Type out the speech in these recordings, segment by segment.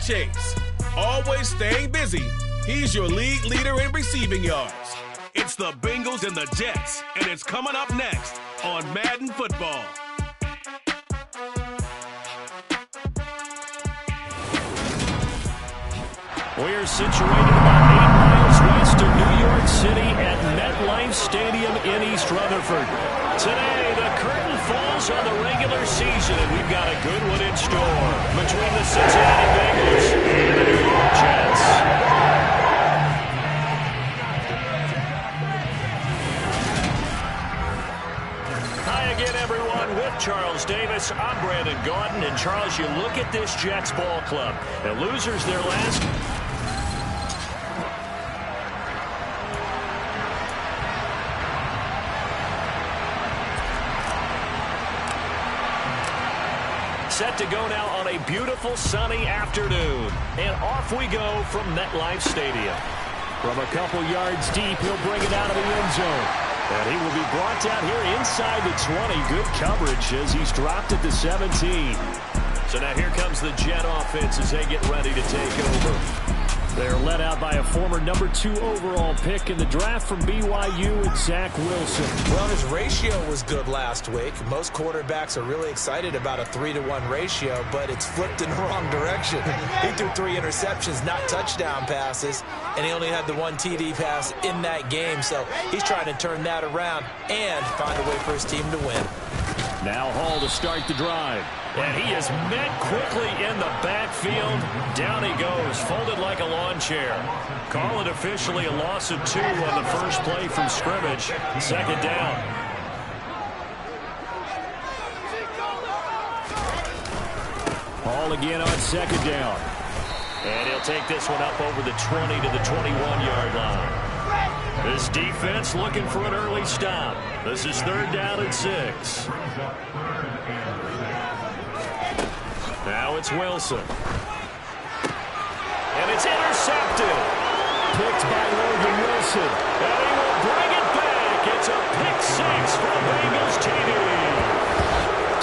Chase. Always staying busy, he's your league leader in receiving yards. It's the Bengals and the Jets, and it's coming up next on Madden Football. We're situated about 8 miles west of New York City at MetLife Stadium in East Rutherford. Today, the curtain falls on the regular season, and we've got a good one in store between the Cincinnati Bengals and the New York Jets. Hi again, everyone. With Charles Davis, I'm Brandon Gaudin. And Charles, you look at this Jets ball club. The losers their last... Set to go now on a beautiful sunny afternoon. And off we go from MetLife Stadium. From a couple yards deep, he'll bring it out of the end zone. And he will be brought down here inside the 20. Good coverage as he's dropped at the 17. So now here comes the Jet offense as they get ready to take over. They're led out by a former number 2 overall pick in the draft from BYU, and Zach Wilson. Well, his ratio was good last week. Most quarterbacks are really excited about a 3-to-1 ratio, but it's flipped in the wrong direction. He threw 3 interceptions, not touchdown passes, and he only had the 1 TD pass in that game. So he's trying to turn that around and find a way for his team to win. Now Hall to start the drive. And he is met quickly in the backfield. Down he goes, folded like a lawn chair. Call it officially a loss of 2 on the first play from scrimmage. Second down. Hall again on second down. And he'll take this one up over the 20 to the 21-yard line. This defense looking for an early stop. This is 3rd down and 6. Now it's Wilson. And it's intercepted. Picked by Logan Wilson. And he will bring it back. It's a pick 6 for Bengals TD.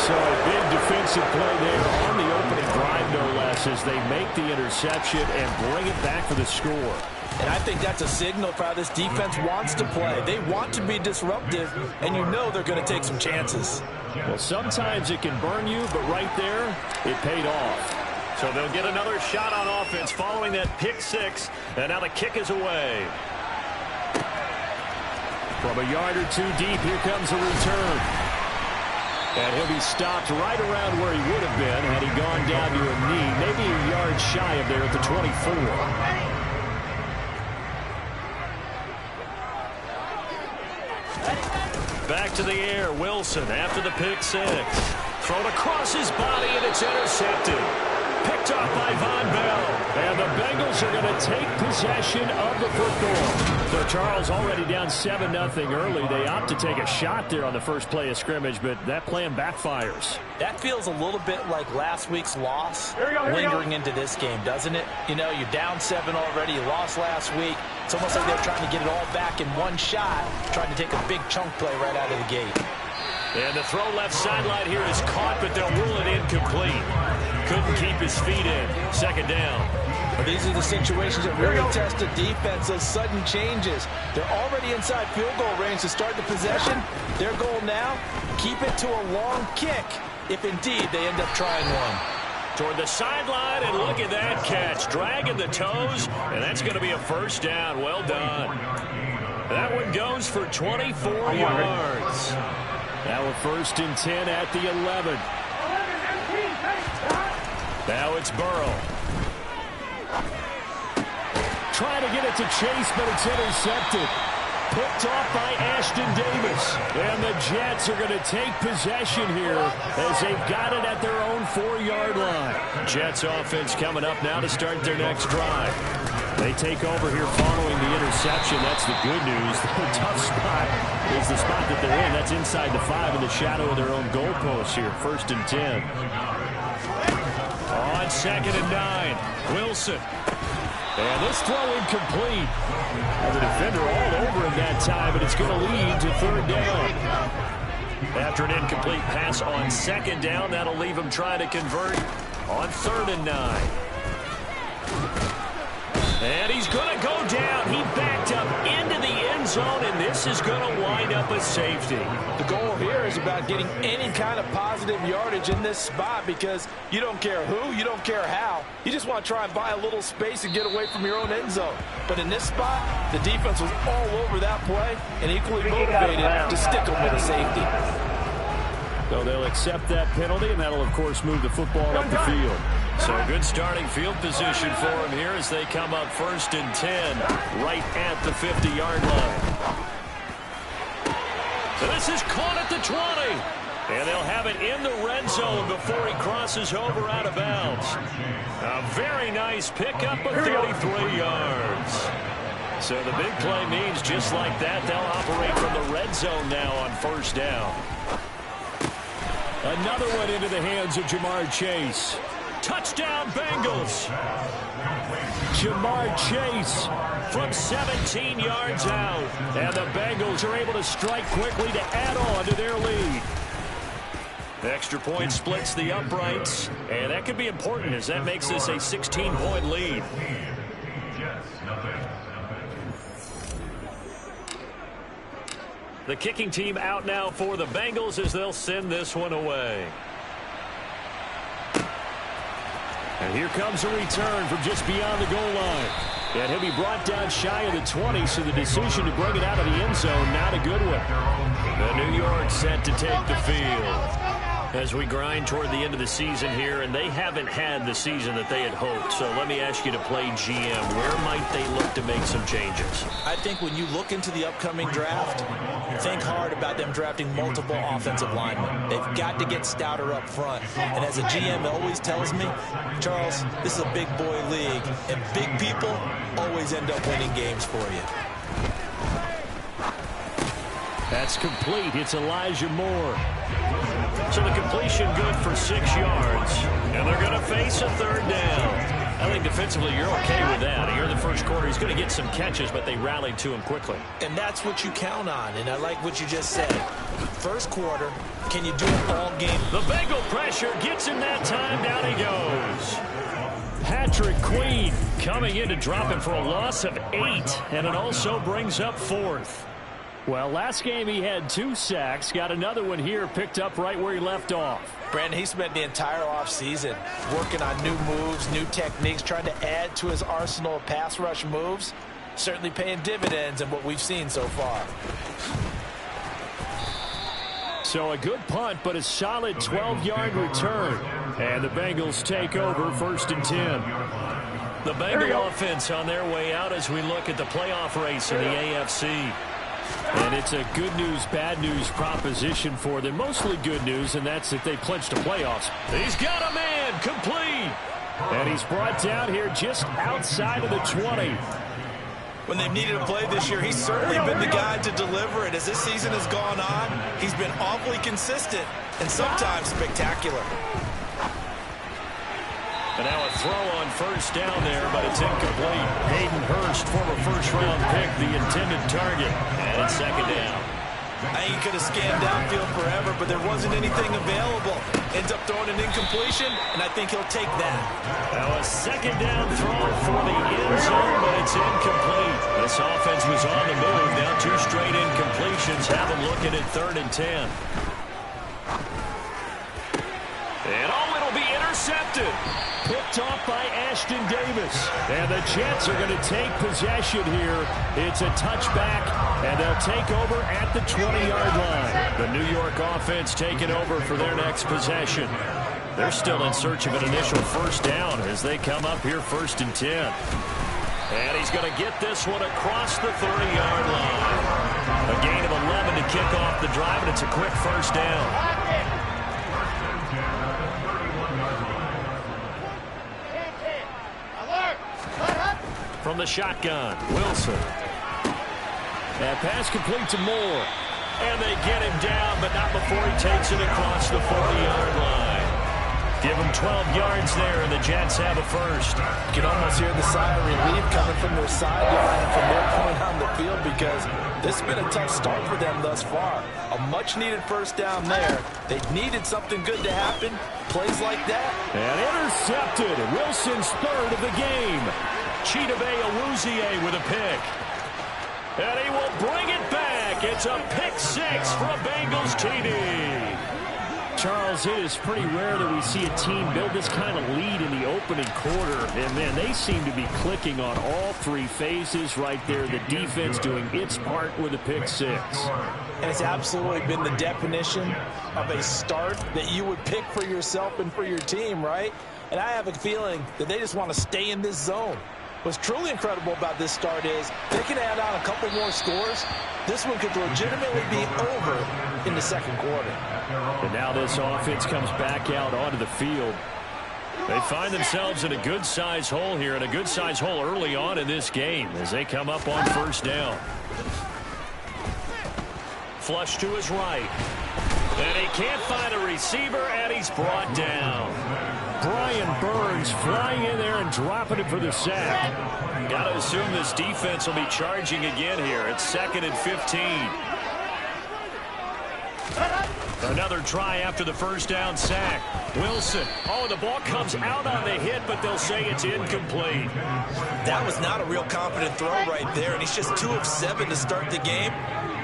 So a big defensive play there on the opening drive, no less, as they make the interception and bring it back for the score. And I think that's a signal for how this defense wants to play. They want to be disruptive, and you know they're going to take some chances. Well, sometimes it can burn you, but right there, it paid off. So they'll get another shot on offense following that pick 6, and now the kick is away. From a yard or 2 deep, here comes a return. And he'll be stopped right around where he would have been had he gone down to a knee, maybe a yard shy of there at the 24. Back to the air, Wilson after the pick 6. Thrown across his body, and it's intercepted. Picked off by Von Bell. And the Bengals are going to take possession of the football. So Charles already down 7-0 early. They opt to take a shot there on the first play of scrimmage, but that plan backfires. That feels a little bit like last week's loss lingering into this game, doesn't it? You know, you're down 7 already. You lost last week. It's almost like they're trying to get it all back in one shot, trying to take a big chunk play right out of the gate. And the throw left sideline here is caught, but they'll rule it incomplete. Couldn't keep his feet in. Second down. But these are the situations that really test the defense, those sudden changes. They're already inside field goal range to start the possession. Their goal now, keep it to a long kick, if indeed they end up trying one. Toward the sideline, and look at that catch. Dragging the toes, and that's going to be a first down. Well done. That one goes for 24 yards. Now a 1st and 10 at the 11. Now it's Burrow. Trying to get it to Chase, but it's intercepted. Picked off by Ashton Davis. And the Jets are going to take possession here as they've got it at their own 4-yard line. Jets offense coming up now to start their next drive. They take over here following the interception. That's the good news. The tough spot is the spot that they're in. That's inside the 5 in the shadow of their own goalpost here. 1st and 10. On 2nd and 9. Wilson. And this throw incomplete. The defender all over him that time, but it's going to lead to 3rd down. After an incomplete pass on 2nd down, that'll leave him trying to convert on 3rd and 9. up a safety. The goal here is about getting any kind of positive yardage in this spot because you don't care who, you don't care how. You just want to try and buy a little space and get away from your own end zone. But in this spot, the defense was all over that play and equally motivated to stick them with a safety. So they'll accept that penalty, and that'll, of course, move the football up the field. So good starting field position for them here as they come up 1st and 10 right at the 50-yard line. So this is caught at the 20. And they'll have it in the red zone before he crosses over out of bounds. A very nice pickup of 33 yards. So the big play means just like that, they'll operate from the red zone now on 1st down. Another one into the hands of Jamar Chase. Touchdown, Bengals. Jamar Chase from 17 yards out. And the Bengals are able to strike quickly to add on to their lead. The extra point splits the uprights. And that could be important as that makes this a 16-point lead. The kicking team out now for the Bengals as they'll send this one away. And here comes a return from just beyond the goal line. And he'll be brought down shy of the 20, so the decision to bring it out of the end zone, not a good one. The New York set to take the field as we grind toward the end of the season here, and they haven't had the season that they had hoped. So let me ask you to play GM. Where might they look to make some changes? I think when you look into the upcoming draft, think hard about them drafting multiple offensive linemen. They've got to get stouter up front. And as a GM always tells me, Charles, this is a big boy league, and big people always end up winning games for you. That's complete. It's Elijah Moore. So the completion good for 6 yards. And they're going to face a 3rd down. I think defensively you're okay with that. Here in the first quarter, he's going to get some catches, but they rallied to him quickly. And that's what you count on, and I like what you just said. First quarter, can you do it all game? The Bengal pressure gets him that time. Down he goes. Patrick Queen coming in to drop him for a loss of 8, and it also brings up 4th. Well, last game he had 2 sacks. Got another one here, picked up right where he left off. Brandon, he spent the entire offseason working on new moves, new techniques, trying to add to his arsenal of pass rush moves. Certainly paying dividends in what we've seen so far. So a good punt, but a solid 12-yard return. And the Bengals take over 1st and 10. The Bengal offense on their way out as we look at the playoff race in the AFC. And it's a good news, bad news proposition for them. Mostly good news, and that's that they clinched the playoffs. He's got a man, complete. And he's brought down here just outside of the 20. When they've needed a play this year, he's certainly been the guy to deliver it. As this season has gone on, he's been awfully consistent and sometimes spectacular. And now a throw on 1st down there, but it's incomplete. Hayden Hurst, former 1st-round pick, the intended target. And it's 2nd down. I think he could have scanned downfield forever, but there wasn't anything available. Ends up throwing an incompletion, and I think he'll take that. Now a 2nd down throw for the end zone, but it's incomplete. This offense was on the move. Now 2 straight incompletions. Have them looking at 3rd and 10. And it'll be intercepted. Picked off by Ashton Davis. And the Jets are going to take possession here. It's a touchback, and they'll take over at the 20-yard line. The New York offense taking over for their next possession. They're still in search of an initial 1st down as they come up here 1st and 10. And he's going to get this one across the 30-yard line. A gain of 11 to kick off the drive, and it's a quick 1st down. From the shotgun, Wilson. That pass complete to Moore. And they get him down, but not before he takes it across the 40-yard line. Give him 12 yards there, and the Jets have a 1st. You can almost hear the sigh of relief coming from their sideline and from their point on the field because this has been a tough start for them thus far. A much-needed 1st down there. They needed something good to happen. Plays like that. And intercepted. Wilson's 3rd of the game. Chidobe Awuzie with a pick. And he will bring it back It's a pick six for a Bengals TD. Charles, it is pretty rare that we see a team build this kind of lead in the opening quarter. And, man, they seem to be clicking on all three phases right there. The defense doing its part with a pick six. And it's absolutely been the definition of a start that you would pick for yourself and for your team, right? And I have a feeling that they just want to stay in this zone. What's truly incredible about this start is they can add on a couple more scores. This one could legitimately be over in the second quarter. And now this offense comes back out onto the field. They find themselves in a good-sized hole here, and a good-sized hole early on in this game as they come up on first down. Flush to his right. And he can't find a receiver, and he's brought down. Brian Burns flying in there and dropping it for the sack. Got to assume this defense will be charging again here. It's 2nd and 15. Another try after the first down sack. Wilson. Oh, the ball comes out on the hit, but they'll say it's incomplete. That was not a real confident throw right there, and he's just 2 of 7 to start the game.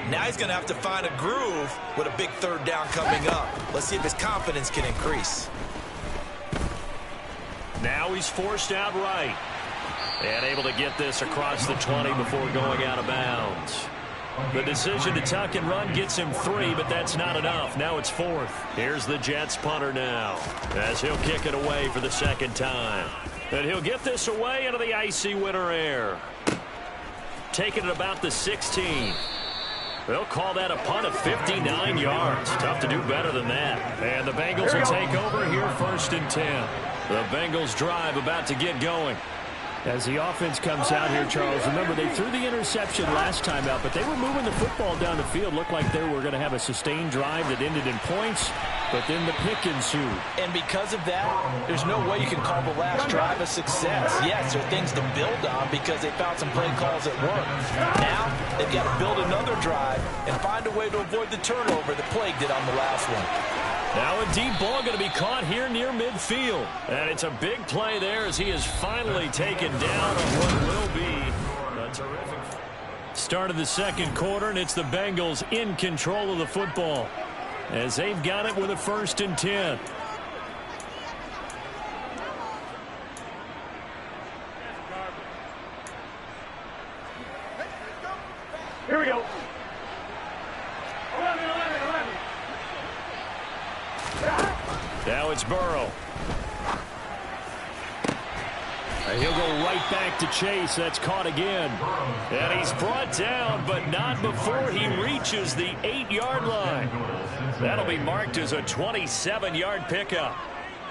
Now he's going to have to find a groove with a big third down coming up. Let's see if his confidence can increase. Now he's forced out right. And able to get this across the 20 before going out of bounds. The decision to tuck and run gets him 3, but that's not enough. Now it's 4th. Here's the Jets punter now as he'll kick it away for the second time. And he'll get this away into the icy winter air. Taking it about the 16. They'll call that a punt of 59 yards. Tough to do better than that. And the Bengals will take over here 1st and 10. The Bengals drive about to get going. As the offense comes out here, Charles, remember they threw the interception last time out, but they were moving the football down the field. Looked like they were going to have a sustained drive that ended in points, but then the pick ensued. And because of that, there's no way you can call the last drive a success. Yes, there are things to build on because they found some play calls that worked. Now, they've got to build another drive and find a way to avoid the turnover that plagued it on the last one. Now a deep ball going to be caught here near midfield. And it's a big play there as he is finally taken down on what will be a terrific start of the second quarter, and it's the Bengals in control of the football as they've got it with a 1st and 10. Here we go. 11. Now it's Burrow. And he'll go right back to Chase. That's caught again. And he's brought down, but not before he reaches the 8-yard line. That'll be marked as a 27-yard pickup.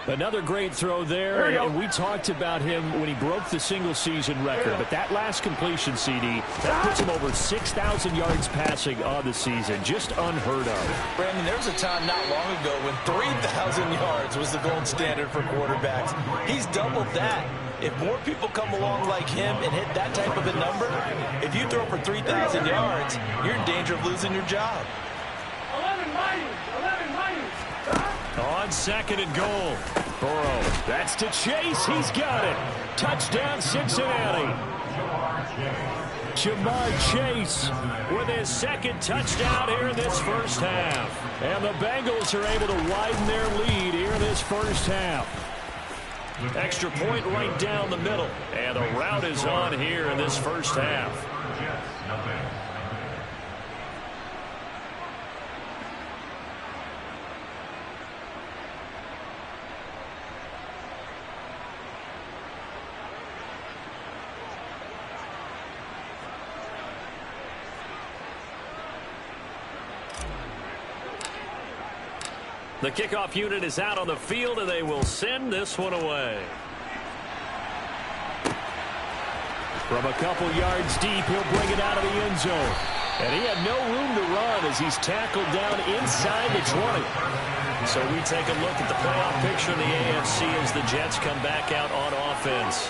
Another great throw there, and we talked about him when he broke the single-season record. But that last completion, CD, that puts him over 6,000 yards passing on the season. Just unheard of. Brandon, there was a time not long ago when 3,000 yards was the gold standard for quarterbacks. He's doubled that. If more people come along like him and hit that type of a number, if you throw for 3,000 yards, you're in danger of losing your job. 11 minus. On 2nd and goal. Burrow, that's to Chase. He's got it. Touchdown, Cincinnati. Jamar Chase with his 2nd touchdown here in this first half. And the Bengals are able to widen their lead here in this first half. Extra point right down the middle. And the route is on here in this first half. The kickoff unit is out on the field, and they will send this one away. From a couple yards deep, he'll bring it out of the end zone. And he had no room to run as he's tackled down inside the 20. So we take a look at the playoff picture in the AFC as the Jets come back out on offense.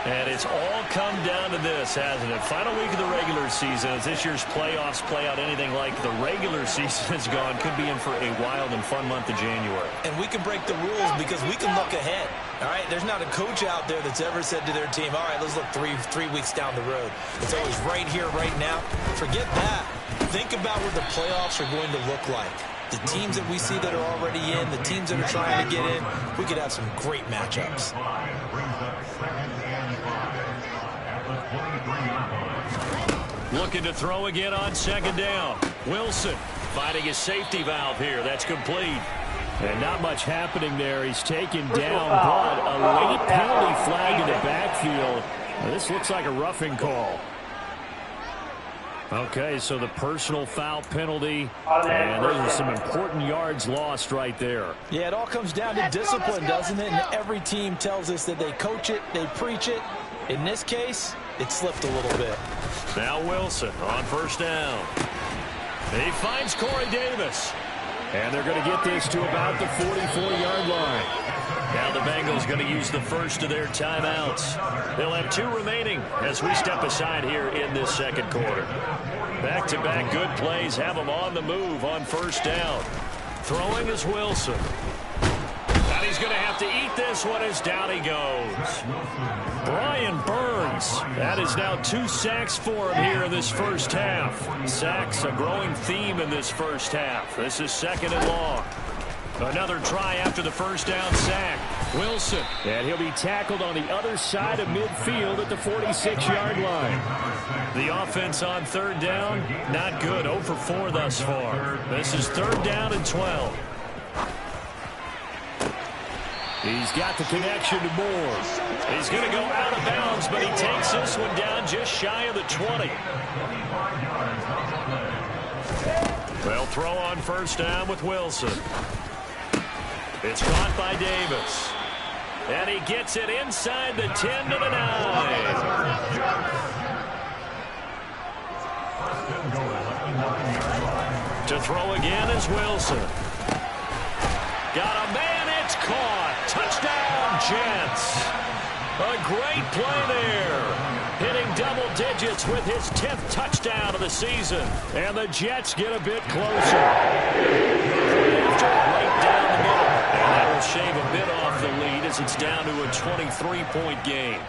And it's all come down to this, hasn't it? Final week of the regular season. As this year's playoffs play out anything like the regular season has gone, could be in for a wild and fun month of January. And we can break the rules because we can look ahead. All right, there's not a coach out there that's ever said to their team, all right, let's look three weeks down the road. It's always right here, right now. Forget that. Think about what the playoffs are going to look like. The teams that we see that are already in, the teams that are trying to get in, we could have some great matchups. Looking to throw again on second down. Wilson finding his safety valve here. That's complete. And not much happening there. He's taken down, but a late penalty flag in the backfield. Now, this looks like a roughing call. Okay, so the personal foul penalty, and those are some important yards lost right there. Yeah, it all comes down to discipline, doesn't it? And every team tells us that they coach it, they preach it. In this case, it slipped a little bit. Now Wilson on first down. He finds Corey Davis. And they're going to get this to about the 44-yard line. Now the Bengals going to use the first of their timeouts. They'll have 2 remaining as we step aside here in this second quarter. Back-to-back good plays have them on the move on first down. Throwing is Wilson. And he's going to have to eat this one as down he goes. Brian Burns. That is now 2 sacks for him here in this first half. Sacks, a growing theme in this first half. This is second and long. Another try after the first down sack. Wilson. And he'll be tackled on the other side of midfield at the 46-yard line. The offense on third down, not good. 0 for 4 thus far. This is third down and 12. He's got the connection to Moore. He's going to go out of bounds, but he takes this one down just shy of the 20. They'll throw on first down with Wilson. It's caught by Davis. And he gets it inside the 10 to the 9. To throw again is Wilson. Got a man, it's caught. Touchdown, Jets. A great play there. Hitting double digits with his 10th touchdown of the season. And the Jets get a bit closer. Right down the middle. And that will shave a bit off the lead as it's down to a 23-point game.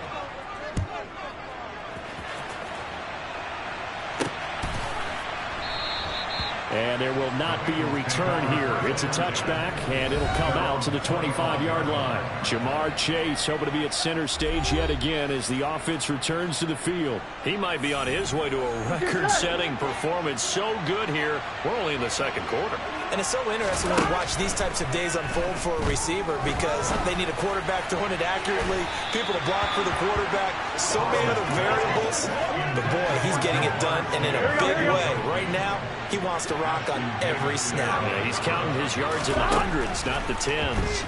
And there will not be a return here. It's a touchback, and it'll come out to the 25-yard line. Jamar Chase hoping to be at center stage yet again as the offense returns to the field. He might be on his way to a record-setting performance. So good here. We're only in the second quarter. And it's so interesting when we watch these types of days unfold for a receiver because they need a quarterback throwing it accurately, people to block for the quarterback, so many other variables. But, boy, he's getting it done, and in a big way. Right now, he wants to rock on every snap. Yeah, he's counting his yards in the hundreds, not the tens.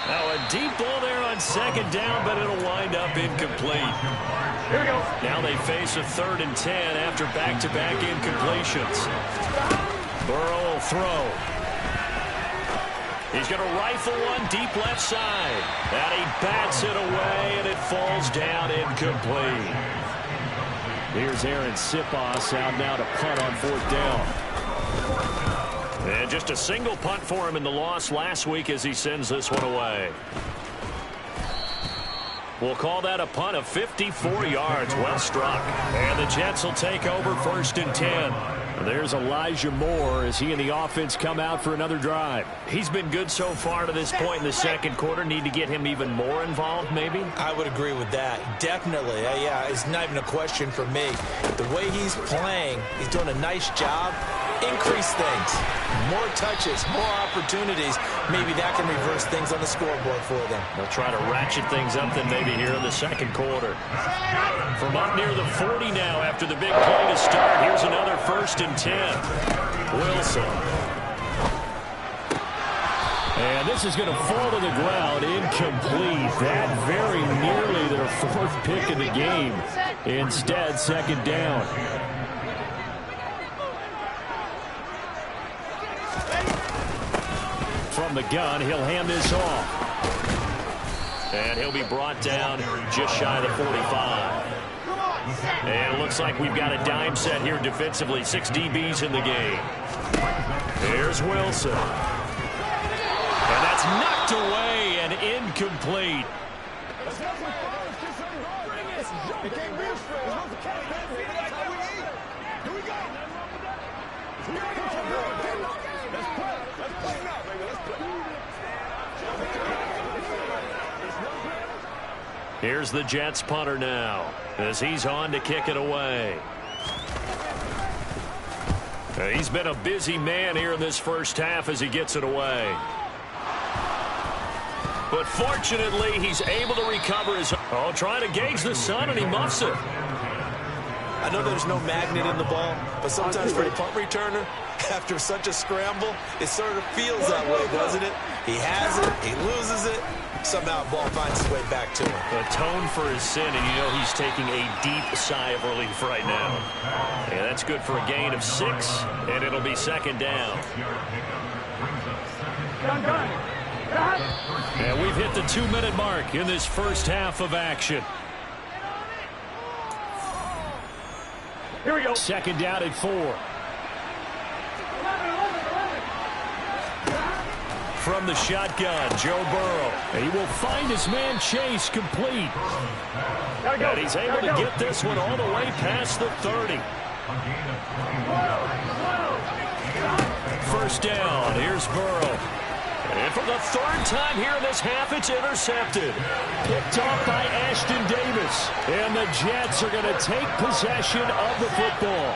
Now a deep ball there on second down, but it'll wind up incomplete. Here we go. Now they face a 3rd and 10 after back-to-back incompletions. Burrow will throw. He's going to rifle one deep left side. And he bats it away, and it falls down incomplete. Here's Aaron Sipos out now to punt on 4th down. And just a single punt for him in the loss last week as he sends this one away. We'll call that a punt of 54 yards. Well struck. And the Jets will take over 1st and 10. There's Elijah Moore as he and the offense come out for another drive. He's been good so far to this point in the second quarter. Need to get him even more involved, maybe? I would agree with that. Definitely. Yeah, it's not even a question for me. The way he's playing, he's doing a nice job. Increase things. More touches, more opportunities. Maybe that can reverse things on the scoreboard for them. They'll try to ratchet things up then maybe here in the second quarter. From up near the 40 now after the big play to start. Here's another 1st and 10. Wilson. And this is going to fall to the ground. Incomplete. That very nearly their 4th pick of the game. Instead, 2nd down. From the gun, he'll hand this off. And he'll be brought down just shy of the 45. And it looks like we've got a dime set here defensively. 6 DBs in the game. Here's Wilson. And that's knocked away and incomplete. Here's the Jets punter now as he's on to kick it away. He's been a busy man here in this first half as he gets it away. But fortunately, he's able to recover his... Oh, trying to gauge the sun, and he muffs it. I know there's no magnet in the ball, but sometimes for a punt returner, after such a scramble, it sort of feels that way, doesn't it? He has it, he loses it, somehow the ball finds its way back to him. Atone for his sin, and you know he's taking a deep sigh of relief right now. And that's good for a gain of 6, and it'll be second down. And we've hit the 2-minute mark in this first half of action. Here we go. Second down at 4. From the shotgun, Joe Burrow. He will find his man Chase complete. And he's able to get this one all the way past the 30. First down, here's Burrow. And for the 3rd time here in this half, it's intercepted. Picked off by Ashton Davis. And the Jets are going to take possession of the football.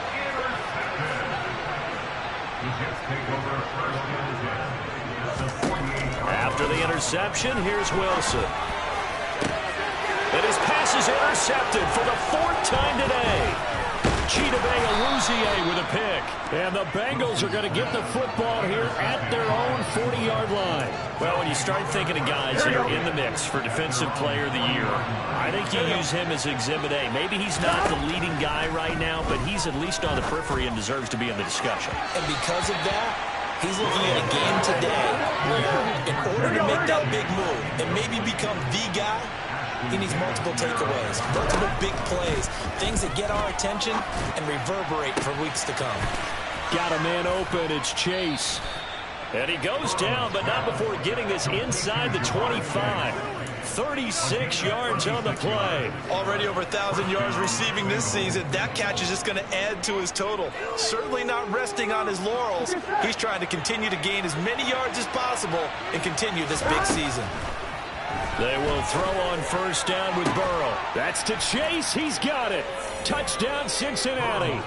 After the interception, here's Wilson. And his pass is intercepted for the 4th time today. Chidobe Awuzie with a pick. And the Bengals are going to get the football here at their own 40-yard line. Well, when you start thinking of guys that are in the mix for Defensive Player of the Year, I think you use him as Exhibit A. Maybe he's not the leading guy right now, but he's at least on the periphery and deserves to be in the discussion. And because of that, he's looking at a game today where in order to make that big move and maybe become the guy, he needs multiple takeaways, multiple big plays, things that get our attention and reverberate for weeks to come. Got a man open. It's Chase. And he goes down, but not before getting this inside the 25. 36 yards on the play. Already over 1,000 yards receiving this season. That catch is just going to add to his total. Certainly not resting on his laurels. He's trying to continue to gain as many yards as possible and continue this big season. They will throw on first down with Burrow. That's to Chase. He's got it. Touchdown, Cincinnati.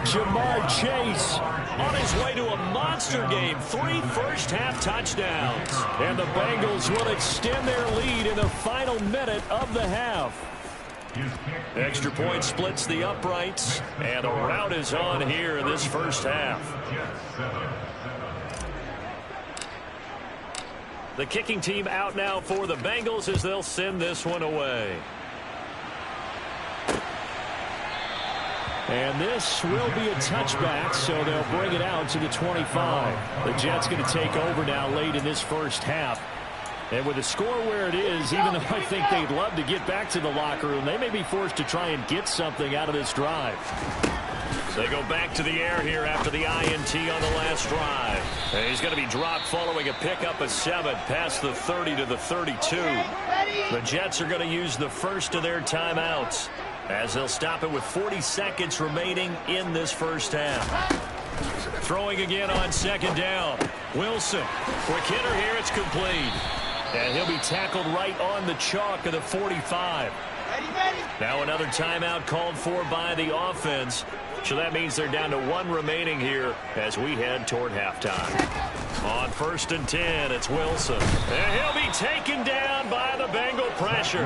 Jamar Chase on his way to a monster game. 3 first-half touchdowns. And the Bengals will extend their lead in the final minute of the half. Extra point splits the uprights. And a rout is on here in this first half. The kicking team out now for the Bengals as they'll send this one away. And this will be a touchback, so they'll bring it out to the 25. The Jets going to take over now late in this first half. And with the score where it is, even though I think they'd love to get back to the locker room, they may be forced to try and get something out of this drive. They go back to the air here after the INT on the last drive. And he's going to be dropped following a pickup of 7 past the 30 to the 32. The Jets are going to use the first of their timeouts as they'll stop it with 40 seconds remaining in this first half. Throwing again on second down. Wilson. Quick hitter here. It's complete. And he'll be tackled right on the chalk of the 45. Now another timeout called for by the offense. So that means they're down to 1 remaining here as we head toward halftime. On 1st and 10, it's Wilson. And he'll be taken down by the Bengal pressure.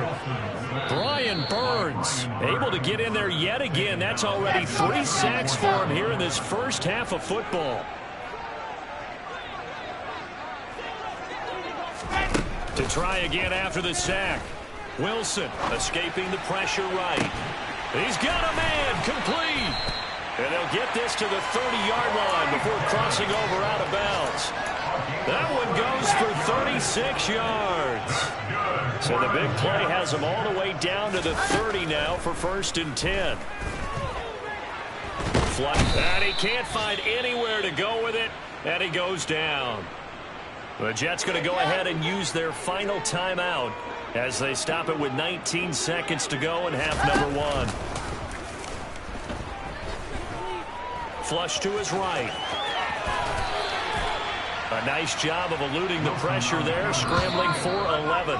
Brian Burns able to get in there yet again. That's already 3 sacks for him here in this first half of football. To try again after the sack. Wilson escaping the pressure right. He's got a man complete. And they'll get this to the 30-yard line before crossing over out of bounds. That one goes for 36 yards. So the big play has him all the way down to the 30 now for 1st and 10. And he can't find anywhere to go with it, and he goes down. The Jets going to go ahead and use their final timeout as they stop it with 19 seconds to go in half number 1. Flush to his right. A nice job of eluding the pressure there, scrambling for 11.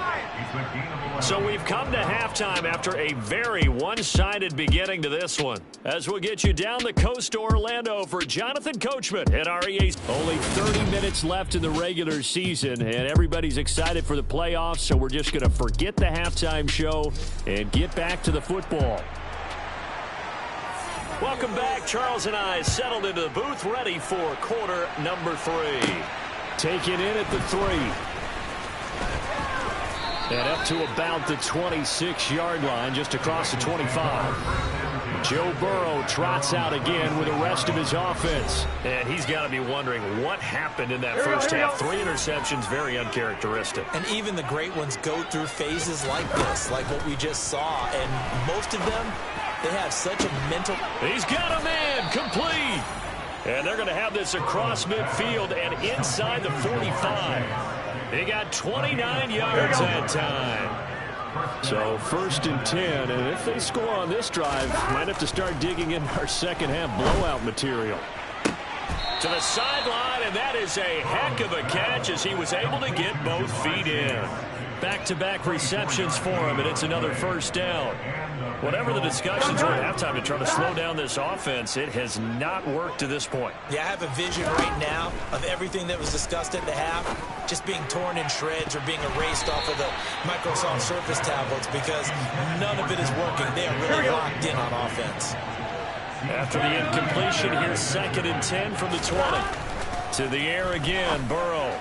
So we've come to halftime after a very one-sided beginning to this one. As we'll get you down the coast to Orlando for Jonathan Coachman at REA's. Only 30 minutes left in the regular season, and everybody's excited for the playoffs, so we're just going to forget the halftime show and get back to the football. Welcome back. Charles and I settled into the booth, ready for quarter number 3. Taking in at the 3. And up to about the 26-yard line, just across the 25. Joe Burrow trots out again with the rest of his offense. And he's got to be wondering what happened in that first half. 3 interceptions, very uncharacteristic. And even the great ones go through phases like this, like what we just saw. And most of them, they have such a mental... He's got a man, complete. And they're going to have this across midfield and inside the 45. He got 29 yards that time. So 1st and 10, and if they score on this drive, might have to start digging in our second half blowout material. To the sideline, and that is a heck of a catch as he was able to get both feet in. Back-to-back receptions for him, and it's another 1st down. Whatever the discussions were at halftime to try to slow down this offense, it has not worked to this point. Yeah, I have a vision right now of everything that was discussed at the half just being torn in shreds or being erased off of the Microsoft Surface tablets because none of it is working. They are really locked in on offense. After the incompletion, here's 2nd and 10 from the 20. To the air again, Burrow.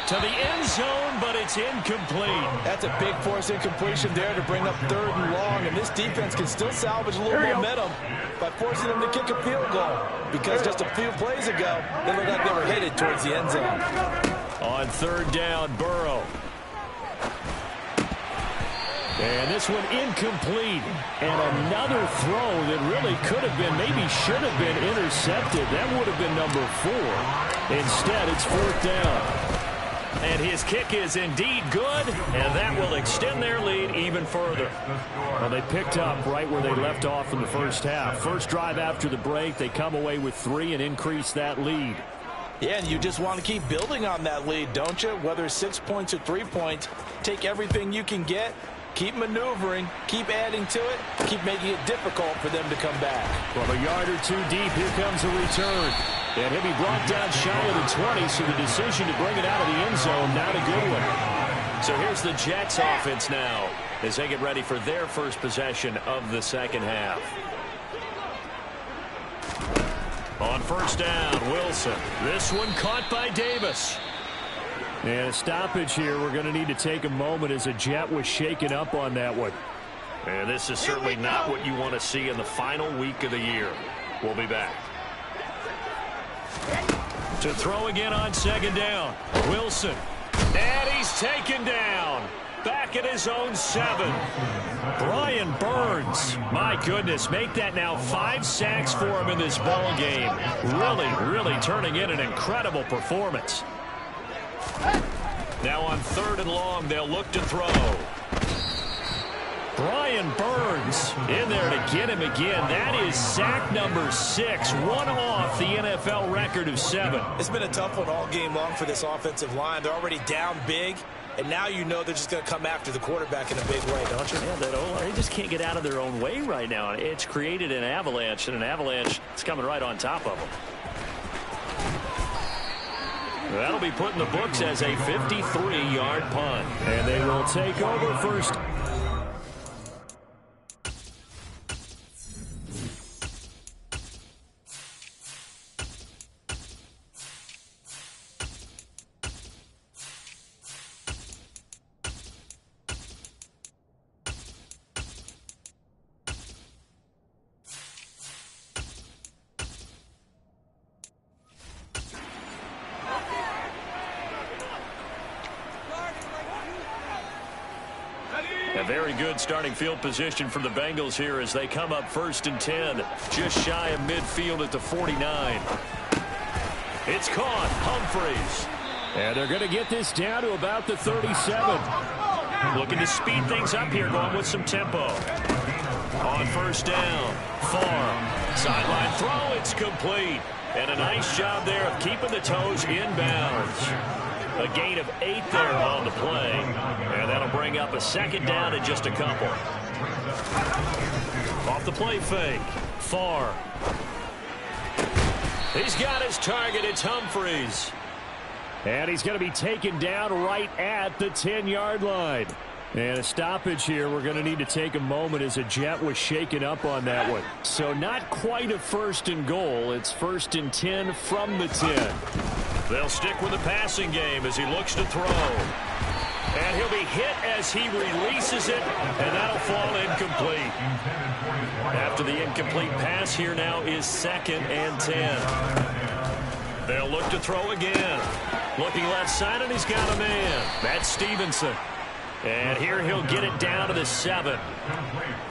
To the end zone, but it's incomplete. That's a big force incompletion there to bring up 3rd and long, and this defense can still salvage a little momentum by forcing them to kick a field goal because just a few plays ago, they looked like they were headed towards the end zone. On 3rd down, Burrow. And this one incomplete. And another throw that really could have been, maybe should have been intercepted. That would have been number 4. Instead, it's 4th down. And his kick is indeed good, and that will extend their lead even further. Well, they picked up right where they left off in the first half. First drive after the break, they come away with 3 and increase that lead. Yeah, and you just want to keep building on that lead, don't you? Whether it's 6 points or 3 points, take everything you can get, keep maneuvering, keep adding to it, keep making it difficult for them to come back. Well, a yard or 2 deep, here comes a return. And he'll be brought down shy of the 20, so the decision to bring it out of the end zone, not a good one. So here's the Jets offense now as they get ready for their first possession of the second half. On 1st down, Wilson. This one caught by Davis. And a stoppage here. We're going to need to take a moment as a Jet was shaken up on that one. And this is certainly not what you want to see in the final week of the year. We'll be back. To throw again on 2nd down. Wilson. And he's taken down. Back at his own 7. Brian Burns. My goodness, make that now 5 sacks for him in this ball game. Really turning in an incredible performance. Now on 3rd and long, they'll look to throw. Brian Burns in there to get him again. That is sack number 6, one off the NFL record of 7. It's been a tough one all game long for this offensive line. They're already down big, and now you know they're just going to come after the quarterback in a big way, don't you? Yeah, they just can't get out of their own way right now. It's created an avalanche, and an avalanche is coming right on top of them. That'll be put in the books as a 53-yard punt. And they will take over first. A very good starting field position for the Bengals here as they come up 1st and 10, just shy of midfield at the 49. It's caught. Humphreys. And they're going to get this down to about the 37. Looking to speed things up here, going with some tempo. On 1st down, Farr. Sideline throw, it's complete. And a nice job there of keeping the toes inbounds. A gain of 8 there on the play. And that'll bring up a 2nd down in just a couple. Off the play fake, Farr. He's got his target. It's Humphreys. And he's going to be taken down right at the 10-yard line. And a stoppage here. We're going to need to take a moment as a Jet was shaken up on that one. So not quite a 1st and goal. It's 1st and 10 from the 10. They'll stick with the passing game as he looks to throw. And he'll be hit as he releases it, and that'll fall incomplete. After the incomplete pass, here now is 2nd and 10. They'll look to throw again. Looking left side, and he's got a man. That's Stevenson. And here he'll get it down to the 7.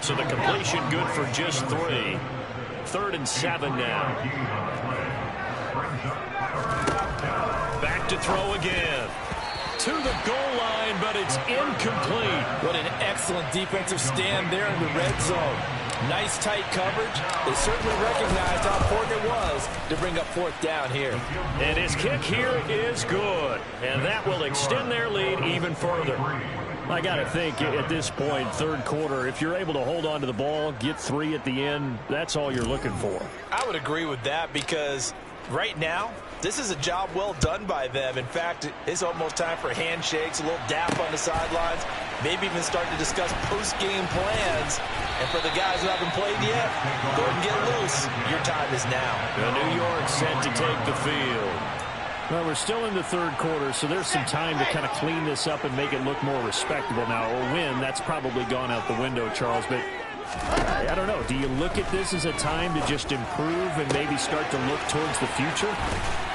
So the completion good for just 3. 3rd and 7 now. Back to throw again. To the goal line, but it's incomplete. What an excellent defensive stand there in the red zone. Nice tight coverage. They certainly recognized how important it was to bring up 4th down here. And his kick here is good. And that will extend their lead even further. I got to think at this point, 3rd quarter, if you're able to hold on to the ball, get 3 at the end, that's all you're looking for. I would agree with that because right now, this is a job well done by them. In fact, it's almost time for handshakes, a little dap on the sidelines, maybe even start to discuss post-game plans. And for the guys who haven't played yet, go ahead and get loose. Your time is now. New York set to take the field. Well, we're still in the 3rd quarter, so there's some time to kind of clean this up and make it look more respectable now. Or win, that's probably gone out the window, Charles. But I don't know. Do you look at this as a time to just improve and maybe start to look towards the future?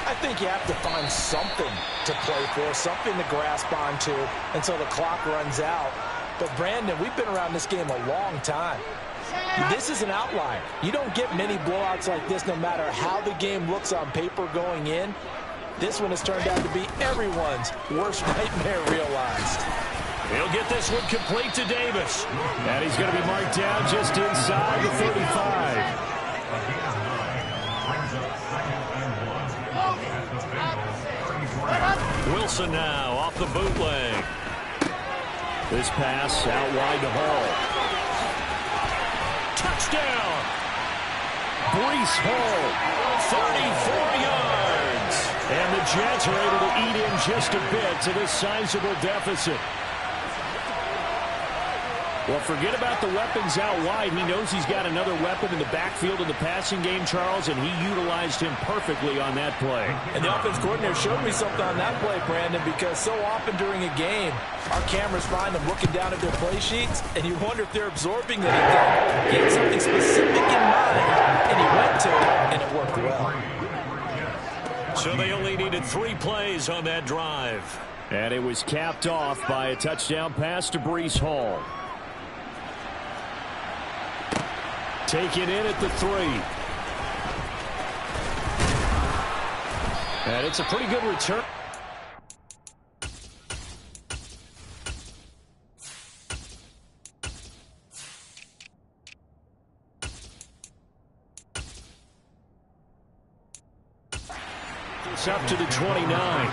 I think you have to find something to play for, something to grasp onto until the clock runs out. But, Brandon, we've been around this game a long time. This is an outlier. You don't get many blowouts like this no matter how the game looks on paper going in. This one has turned out to be everyone's worst nightmare realized. He'll get this one complete to Davis. And he's going to be marked down just inside the 35. Wilson now off the bootleg. This pass out wide to Hall. Touchdown! Breece Hall, 34 yards. And the Jets are able to eat in just a bit to this sizable deficit. Well, forget about the weapons out wide. He knows he's got another weapon in the backfield in the passing game, Charles, and he utilized him perfectly on that play. And the offense coordinator showed me something on that play, Brandon, because so often during a game, our cameras find them looking down at their play sheets, and you wonder if they're absorbing anything. He had something specific in mind, and he went to it, and it worked well. So they only needed 3 plays on that drive. And it was capped off by a touchdown pass to Breece Hall. Taken in at the 3. And it's a pretty good return. It's up to the 29.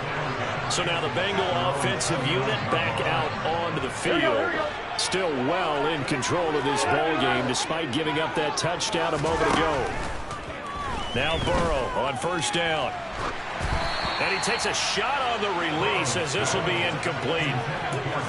So now the Bengal offensive unit back out onto the field. Still well in control of this ball game despite giving up that touchdown a moment ago. Now Burrow on 1st down. And he takes a shot on the release as this will be incomplete.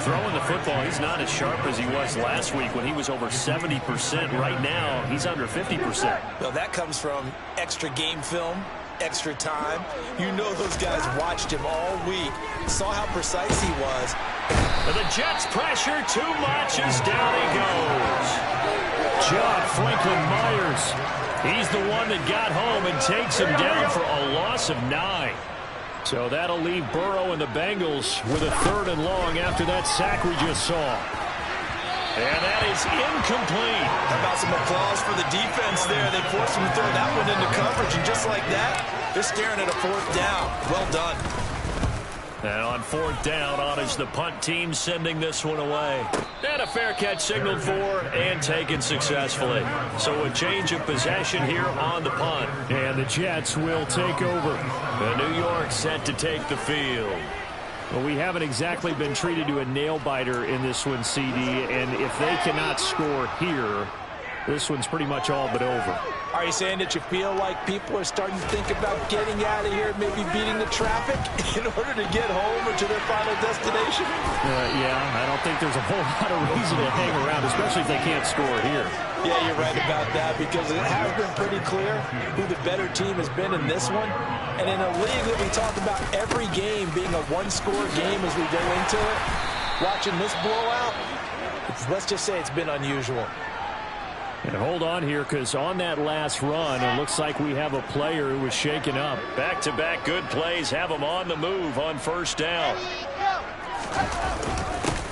Throwing the football, he's not as sharp as he was last week when he was over 70%. Right now, he's under 50%. Well, that comes from extra game film, extra time. You know those guys watched him all week, saw how precise he was. And the Jets pressure too much as down he goes. John Franklin Myers. He's the one that got home and takes him down for a loss of 9. So that'll leave Burrow and the Bengals with a 3rd and long after that sack we just saw. And that is incomplete. How about some applause for the defense there? They forced him to throw that one into coverage, and just like that, they're staring at a fourth down. Well done. And on fourth down, on is the punt team sending this one away. And a fair catch signaled for and taken successfully. So a change of possession here on the punt. And the Jets will take over. The New York set to take the field. Well, we haven't exactly been treated to a nail-biter in this one, CD. And if they cannot score here, this one's pretty much all but over. Are you saying that you feel like people are starting to think about getting out of here, maybe beating the traffic in order to get home or to their final destination? Yeah, I don't think there's a whole lot of reason to hang around, especially if they can't score here. Yeah, you're right about that, because it has been pretty clear who the better team has been in this one. And in a league that we talk about every game being a one-score game as we go into it, watching this blowout, let's just say it's been unusual. And hold on here, because on that last run, it looks like we have a player who was shaken up. Back-to-back good plays have him on the move on first down.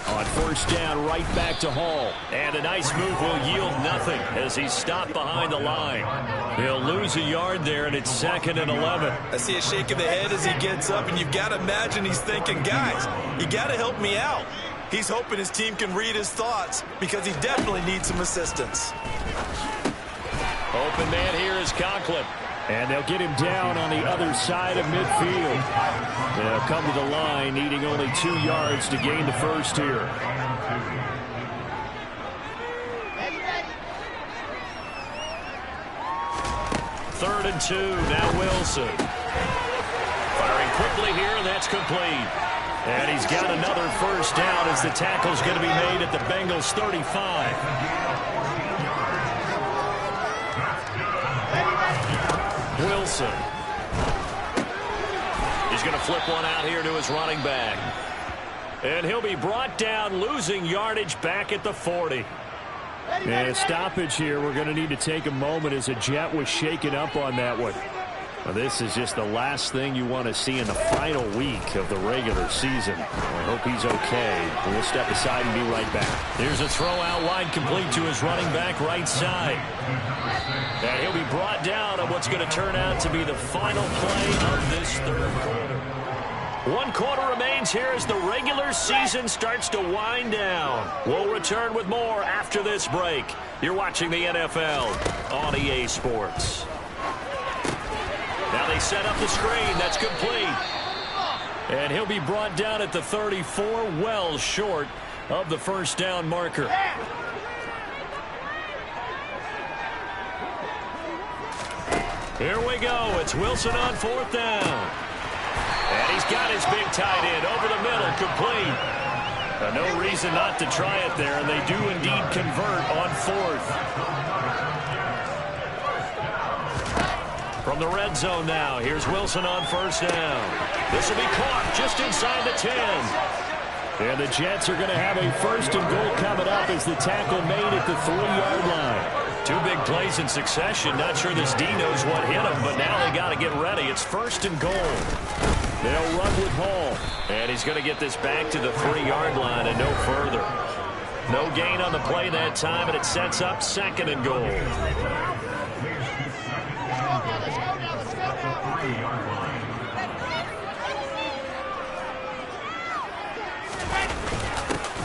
On first down, right back to Hall. And a nice move will yield nothing as he's stopped behind the line. He'll lose a yard there, and it's 2nd and 11. I see a shake of the head as he gets up, and you've got to imagine he's thinking, guys, you got to help me out. He's hoping his team can read his thoughts because he definitely needs some assistance. Open man here is Conklin. And they'll get him down on the other side of midfield. They'll come to the line, needing only 2 yards to gain the first here. Third and 2, now Wilson. Firing quickly here, that's complete. And he's got another first down as the tackle's going to be made at the Bengals' 35. Wilson. He's going to flip one out here to his running back. And he'll be brought down, losing yardage back at the 40. And a stoppage here. We're going to need to take a moment as a Jet was shaken up on that one. Well, this is just the last thing you want to see in the final week of the regular season. I hope he's okay. We'll step aside and be right back. Here's a throw out wide, complete to his running back right side. And he'll be brought down on what's going to turn out to be the final play of this third quarter. 1 quarter remains here as the regular season starts to wind down. We'll return with more after this break. You're watching the NFL on EA Sports. Now they set up the screen. That's complete. And he'll be brought down at the 34, well short of the first down marker. Here we go. It's Wilson on fourth down. And he's got his big tight end over the middle, complete. No reason not to try it there, and they do indeed convert on fourth. From the red zone now, here's Wilson on first down. This will be caught just inside the 10. And the Jets are going to have a first and goal coming up as the tackle made at the 3-yard line. 2 big plays in succession. Not sure this D knows what hit him, but now they got to get ready. It's first and goal. They'll run with Hall. And he's going to get this back to the 3-yard line and no further. No gain on the play that time, and it sets up 2nd and goal.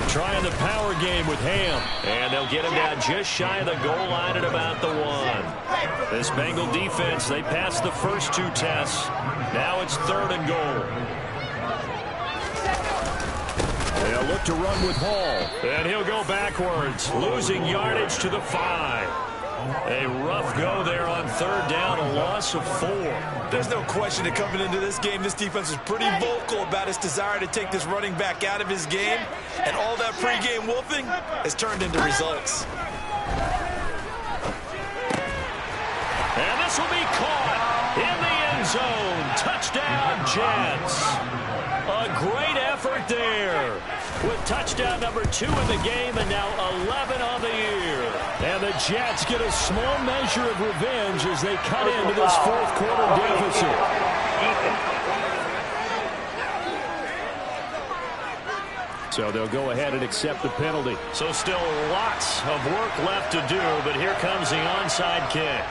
Trying the power game with Ham. And they'll get him down just shy of the goal line at about the 1. This Bengal defense, they passed the first 2 tests. Now it's 3rd and goal. They'll look to run with Hall. And he'll go backwards, losing yardage to the 5. A rough go there on 3rd down, a loss of 4. There's no question that coming into this game, this defense is pretty vocal about its desire to take this running back out of his game. And all that pregame wolfing has turned into results. And this will be caught in the end zone. Touchdown, Jets. A great effort there with touchdown number 2 in the game and now 11 on the year. And the Jets get a small measure of revenge as they cut into this 4th quarter deficit. So they'll go ahead and accept the penalty. So still lots of work left to do, but here comes the onside kick.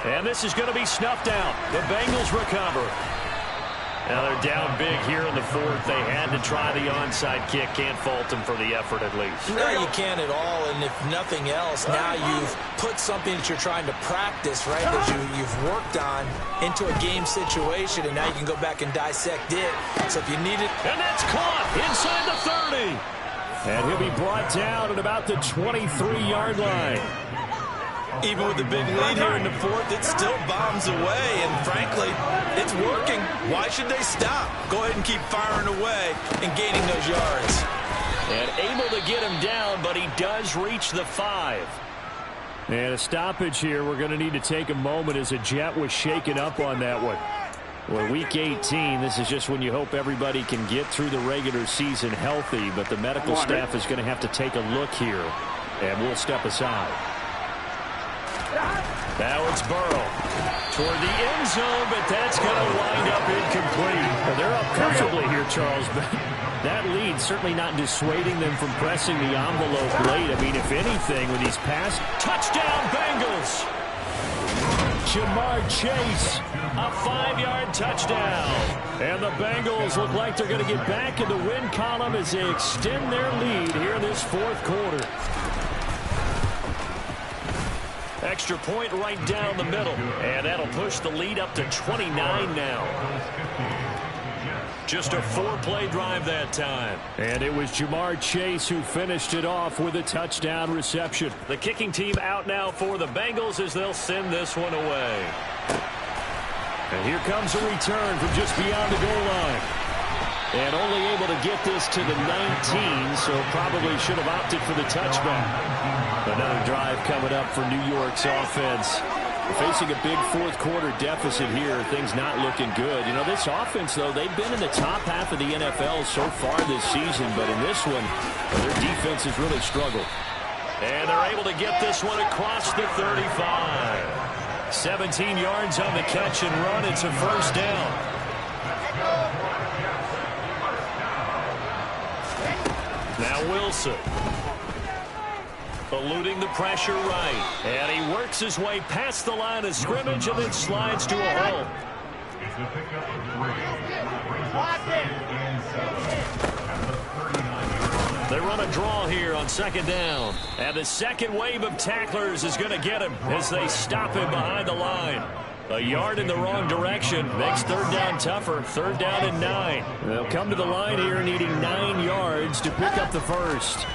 And this is going to be snuffed out. The Bengals recover. Now they're down big here in the fourth. They had to try the onside kick. Can't fault them for the effort at least. No, you can't at all. And if nothing else, now you've put something that you're trying to practice, right, that you've worked on into a game situation, and now you can go back and dissect it. So if you need it. And that's caught inside the 30. And he'll be brought down at about the 23-yard line. Even with the big lead here in the fourth, it still bombs away, and frankly, it's working. Why should they stop? Go ahead and keep firing away and gaining those yards. And able to get him down, but he does reach the 5. And a stoppage here. We're going to need to take a moment as a Jet was shaken up on that one. Well, Week 18, this is just when you hope everybody can get through the regular season healthy, but the medical staff is going to have to take a look here, and we'll step aside. Now it's Burrow toward the end zone, but that's going to wind up incomplete. Well, they're up comfortably here, Charles, but that lead certainly not dissuading them from pressing the envelope late. I mean, if anything, with these pass. Touchdown, Bengals! Jamar Chase, a 5-yard touchdown. And the Bengals look like they're going to get back in the win column as they extend their lead here in this fourth quarter. Extra point right down the middle. And that'll push the lead up to 29 now. Just a 4-play drive that time. And it was Jamar Chase who finished it off with a touchdown reception. The kicking team out now for the Bengals as they'll send this one away. And here comes a return from just beyond the goal line. And only able to get this to the 19, so probably should have opted for the touchback. Another drive coming up for New York's offense. We're facing a big fourth quarter deficit here. Things not looking good. You know, this offense, though, they've been in the top half of the NFL so far this season, but in this one, their defense has really struggled. And they're able to get this one across the 35. 17 yards on the catch and run. It's a first down. Now Wilson. Eluding the pressure right. And he works his way past the line of scrimmage and then slides to a hole. They run a draw here on second down. And the second wave of tacklers is going to get him as they stop him behind the line. A yard in the wrong direction makes third down tougher. Third down and 9. They'll come to the line here needing 9 yards to pick up the first.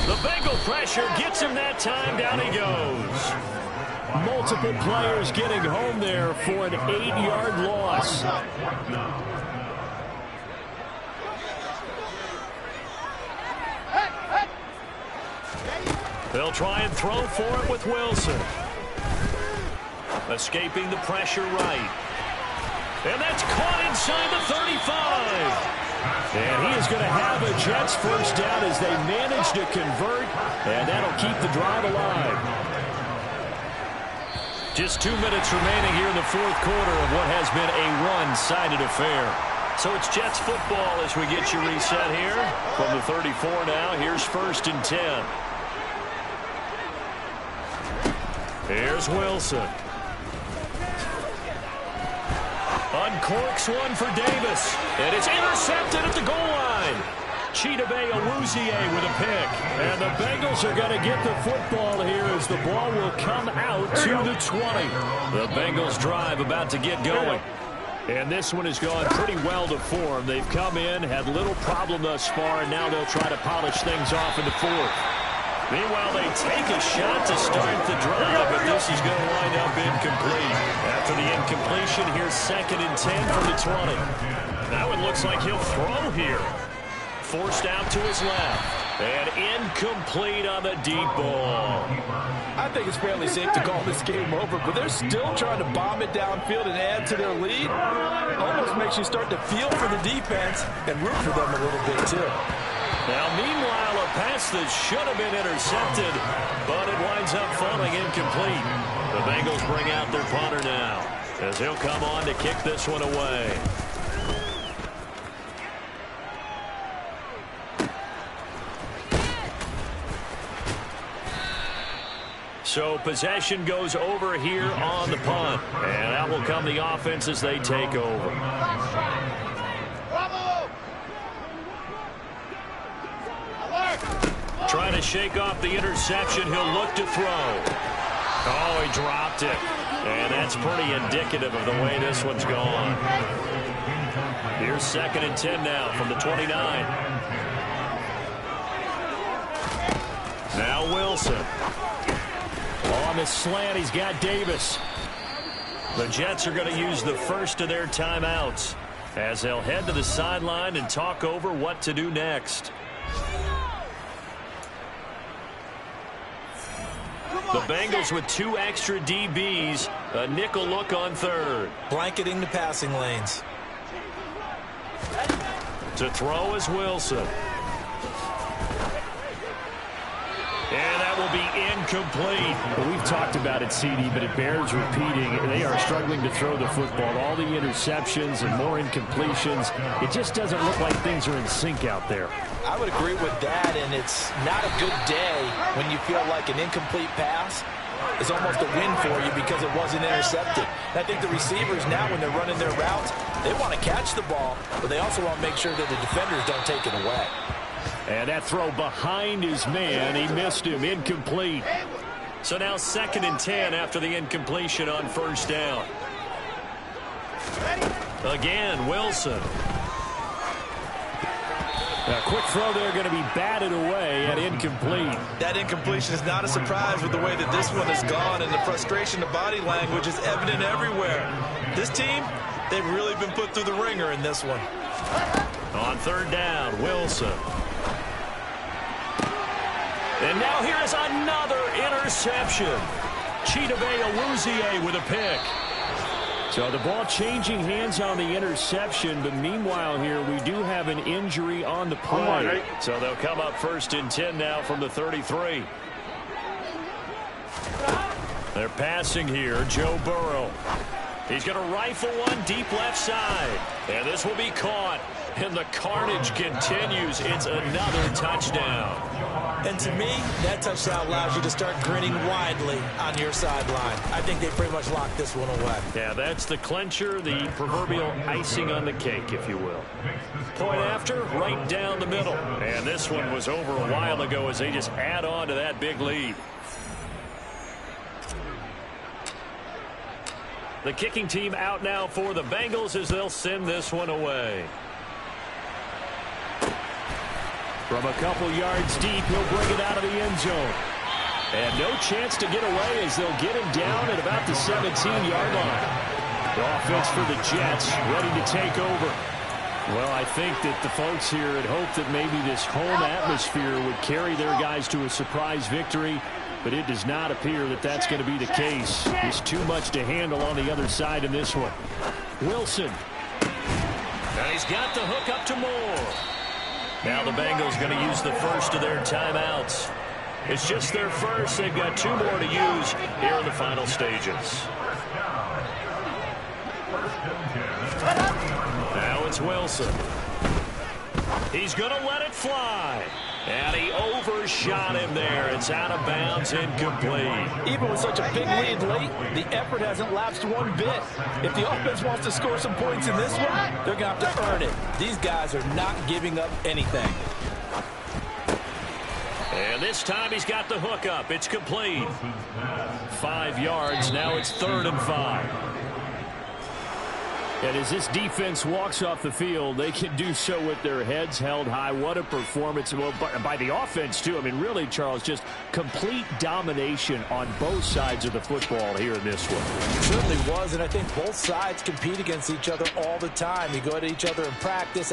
The Bengal pressure gets him that time. Down he goes. Multiple players getting home there for an 8-yard loss. They'll try and throw for it with Wilson. Escaping the pressure right. And that's caught inside the 35. And he is going to have a Jets first down as they manage to convert, and that'll keep the drive alive. Just 2 minutes remaining here in the fourth quarter of what has been a one-sided affair. So it's Jets football as we get you reset here. From the 34 now, here's 1st and 10. Here's Wilson. Uncorks one for Davis. And it's intercepted at the goal line. Chidobe Awuzie with a pick. And the Bengals are going to get the football here as the ball will come out to the 20. The Bengals drive about to get going. And this one has gone pretty well to form. They've come in, had little problem thus far, and now they'll try to polish things off in the fourth. Meanwhile, they take a shot to start the drive, but this is going to wind up incomplete. After the incompletion, here's 2nd and 10 from the 20. Now it looks like he'll throw here. Forced out to his left. And incomplete on the deep ball. I think it's fairly safe to call this game over, but they're still trying to bomb it downfield and add to their lead. Almost makes you start to feel for the defense and root for them a little bit, too. Now, meanwhile, a pass that should have been intercepted, but it winds up falling incomplete. The Bengals bring out their punter now, as he'll come on to kick this one away. So possession goes over here on the punt. And out will come the offense as they take over. Trying to shake off the interception. He'll look to throw. Oh, he dropped it. And that's pretty indicative of the way this one's gone. Here's 2nd and 10 now from the 29. Now Wilson. On the slant, he's got Davis. The Jets are going to use the first of their timeouts as they'll head to the sideline and talk over what to do next. The Bengals with 2 extra DBs, a nickel look on 3rd. Blanketing the passing lanes. To throw is Wilson. And that will be incomplete. Well, we've talked about it, CD, but it bears repeating. They are struggling to throw the football. All the interceptions and more incompletions. It just doesn't look like things are in sync out there. I would agree with that, and it's not a good day when you feel like an incomplete pass is almost a win for you because it wasn't intercepted. And I think the receivers now, when they're running their routes, they want to catch the ball, but they also want to make sure that the defenders don't take it away. And that throw behind his man, he missed him, incomplete. So now 2nd and 10 after the incompletion on 1st down. Again, Wilson. A quick throw there going to be batted away and incomplete. That incompletion is not a surprise with the way that this one has gone, and the frustration of body language is evident everywhere. This team, they've really been put through the ringer in this one. On 3rd down, Wilson. And now here is another interception. Chidobe Awuzie with a pick. So the ball changing hands on the interception, but meanwhile here we do have an injury on the play. So they'll come up 1st and 10 now from the 33. They're passing here, Joe Burrow. He's going to rifle one deep left side. And this will be caught. And the carnage continues. It's another touchdown. And to me, that touchdown allows you to start grinning widely on your sideline. I think they pretty much locked this one away. Yeah, that's the clincher, the proverbial icing on the cake, if you will. Point after, right down the middle. And this one was over a while ago as they just add on to that big lead. The kicking team out now for the Bengals as they'll send this one away. From a couple yards deep, he'll bring it out of the end zone. And no chance to get away as they'll get him down at about the 17-yard line. The offense for the Jets ready to take over. Well, I think that the folks here had hoped that maybe this home atmosphere would carry their guys to a surprise victory, but it does not appear that that's going to be the case. There's too much to handle on the other side in this one. Wilson. And he's got the hook up to Moore. Now the Bengals going to use the first of their timeouts. It's just their first. They've got 2 more to use here in the final stages. Now it's Wilson. He's going to let it fly. And he overshot him there. It's out of bounds, incomplete. Even with such a big lead late, the effort hasn't lapsed one bit. If the offense wants to score some points in this one, they're going to have to earn it. These guys are not giving up anything. And this time he's got the hook up. It's complete. 5 yards. Now it's 3rd and 5. And as this defense walks off the field, they can do so with their heads held high. What a performance by the offense, too. I mean, really, Charles, just complete domination on both sides of the football here in this one. It certainly was, and I think both sides compete against each other all the time. You go at each other in practice.